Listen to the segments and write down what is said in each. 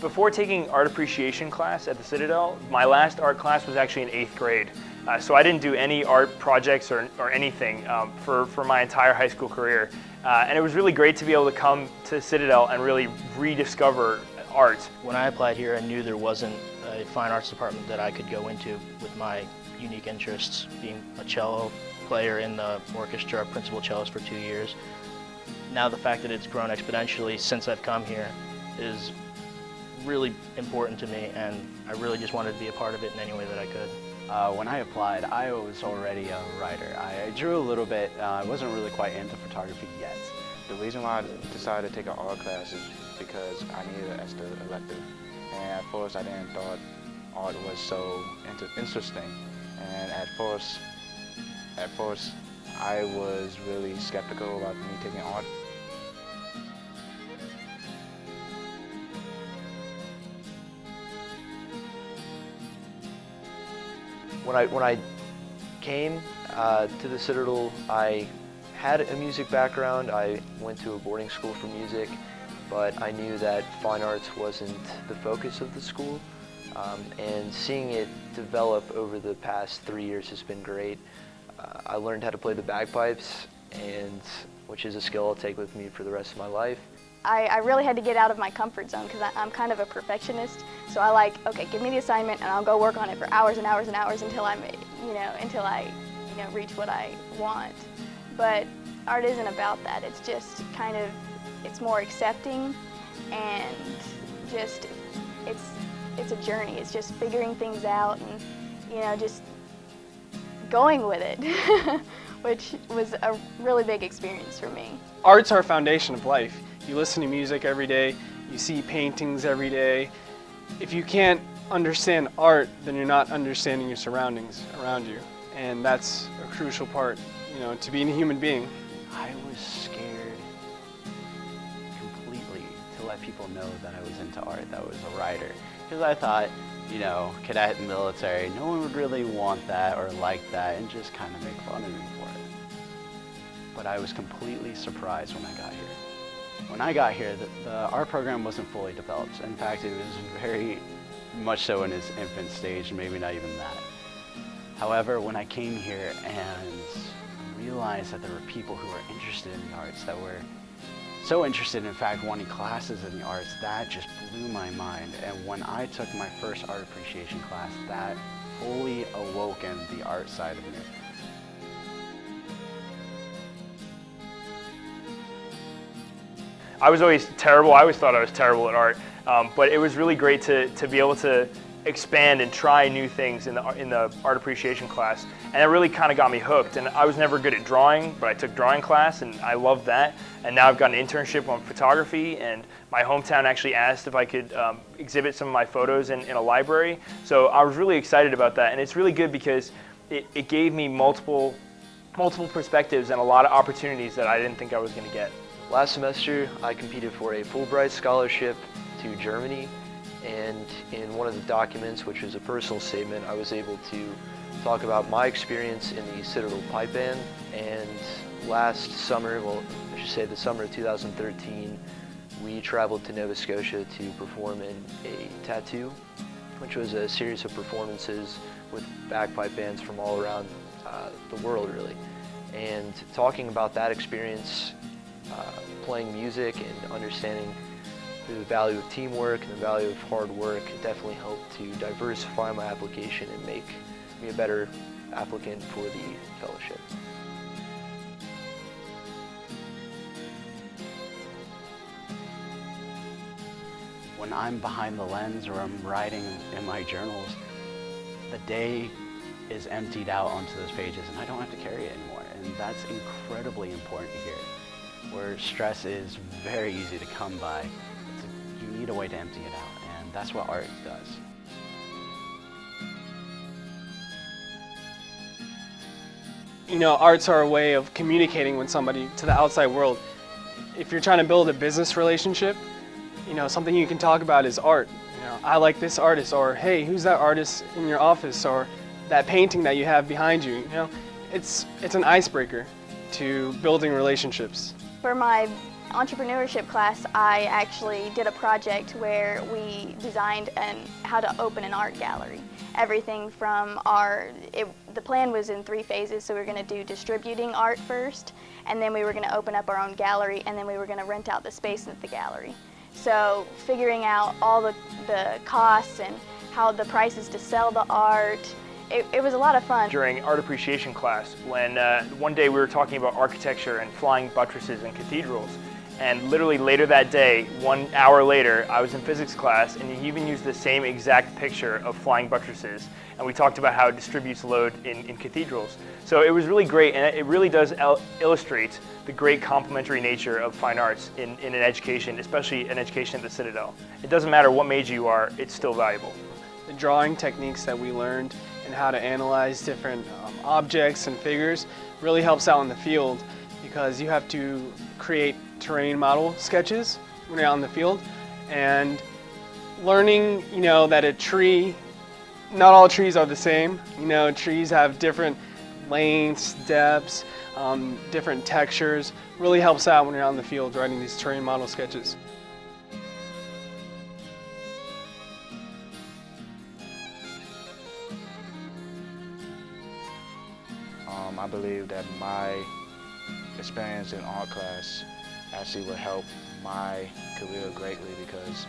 Before taking art appreciation class at the Citadel, my last art class was actually in 8th grade. So I didn't do any art projects or anything for my entire high school career. And it was really great to be able to come to Citadel and really rediscover art. When I applied here, I knew there wasn't a fine arts department that I could go into with my unique interests, being a cello player in the orchestra, principal cellist for 2 years. Now the fact that it's grown exponentially since I've come here is really important to me, and I really just wanted to be a part of it in any way that I could. When I applied, I was already a writer. I drew a little bit. I wasn't really quite into photography yet. The reason why I decided to take an art class is because I needed an extra elective. And at first I didn't thought art was so interesting. And at first I was really skeptical about me taking art. When I came to the Citadel, I had a music background. I went to a boarding school for music, but I knew that fine arts wasn't the focus of the school. And seeing it develop over the past 3 years has been great. I learned how to play the bagpipes, which is a skill I'll take with me for the rest of my life. I really had to get out of my comfort zone because I'm kind of a perfectionist. So I like, okay, give me the assignment and I'll go work on it for hours and hours and hours until I reach what I want. But art isn't about that. It's just kind of, it's more accepting, and just it's a journey. It's just figuring things out and just going with it, which was a really big experience for me. Art's our foundation of life. You listen to music every day, you see paintings every day. If you can't understand art, then you're not understanding your surroundings around you. And that's a crucial part, to being a human being. I was scared completely to let people know that I was into art, that I was a writer. Because I thought, cadet and military, no one would really want that or like that and just kind of make fun of me for it. But I was completely surprised when I got here. When I got here, the art program wasn't fully developed. In fact, it was very much so in its infant stage, maybe not even that. However, when I came here and realized that there were people who were interested in the arts, that were so interested, in fact, wanting classes in the arts, that just blew my mind. And when I took my first art appreciation class, that fully awoken the art side of me. I was always terrible. I always thought I was terrible at art, but it was really great to be able to expand and try new things in the art appreciation class, and it really kind of got me hooked. And I was never good at drawing, but I took drawing class and I loved that. And now I've got an internship on photography, and my hometown actually asked if I could exhibit some of my photos in a library. So I was really excited about that, and it's really good because it gave me multiple perspectives and a lot of opportunities that I didn't think I was going to get. Last semester, I competed for a Fulbright scholarship to Germany, and in one of the documents, which was a personal statement, I was able to talk about my experience in the Citadel Pipe Band. And last summer, well, I should say the summer of 2013, we traveled to Nova Scotia to perform in a tattoo, which was a series of performances with bagpipe bands from all around the world, really. And talking about that experience, playing music and understanding the value of teamwork and the value of hard work definitely helped to diversify my application and make me a better applicant for the fellowship. When I'm behind the lens or I'm writing in my journals, the day is emptied out onto those pages and I don't have to carry it anymore. And that's incredibly important here, where stress is very easy to come by. You need a way to empty it out, and that's what art does. Arts are a way of communicating with somebody to the outside world. If you're trying to build a business relationship, something you can talk about is art. I like this artist, or hey, who's that artist in your office, or that painting that you have behind you. It's an icebreaker to building relationships. For my entrepreneurship class, I actually did a project where we designed how to open an art gallery. Everything from the plan was in 3 phases, so we were going to do distributing art first, and then we were going to open up our own gallery, and then we were going to rent out the space at the gallery. So figuring out all the costs and how the prices to sell the art, it was a lot of fun. During art appreciation class, when one day we were talking about architecture and flying buttresses and cathedrals, and literally later that day, 1 hour later, I was in physics class, and he even used the same exact picture of flying buttresses, and we talked about how it distributes load in cathedrals. So it was really great, and it really does illustrate the great complementary nature of fine arts in an education, especially an education at the Citadel. It doesn't matter what major you are, it's still valuable. The drawing techniques that we learned and how to analyze different objects and figures really helps out in the field, because you have to create terrain model sketches when you're out in the field, and learning, that a tree, not all trees are the same. Trees have different lengths, depths, different textures. Really helps out when you're out in the field writing these terrain model sketches. I believe that my experience in art class actually will help my career greatly, because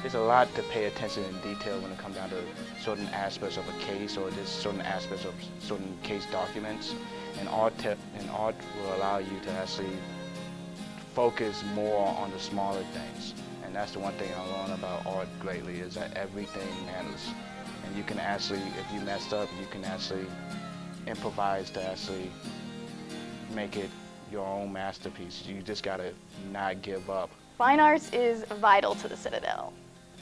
there's a lot to pay attention in detail when it comes down to certain aspects of a case, or just certain aspects of certain case documents. And art will allow you to actually focus more on the smaller things. And that's the one thing I learned about art greatly, is that everything matters. And you can actually, if you messed up, you can actually improvise to actually make it your own masterpiece. You just gotta not give up. Fine arts is vital to the Citadel.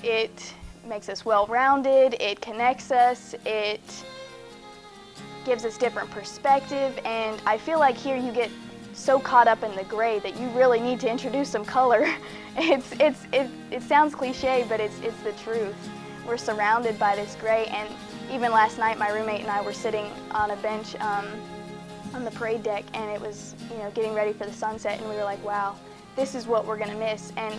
It makes us well-rounded, it connects us, it gives us different perspective, and I feel like here you get so caught up in the gray that you really need to introduce some color. It sounds cliche, but it's the truth. We're surrounded by this gray, and even last night my roommate and I were sitting on a bench on the parade deck, and it was getting ready for the sunset, and we were like, wow, this is what we're gonna miss. And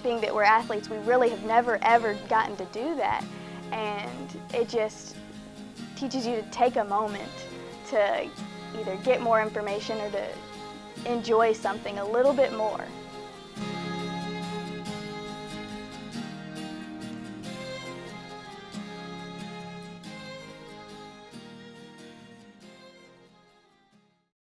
being that we're athletes, we really have never ever gotten to do that, and it just teaches you to take a moment to either get more information or to enjoy something a little bit more.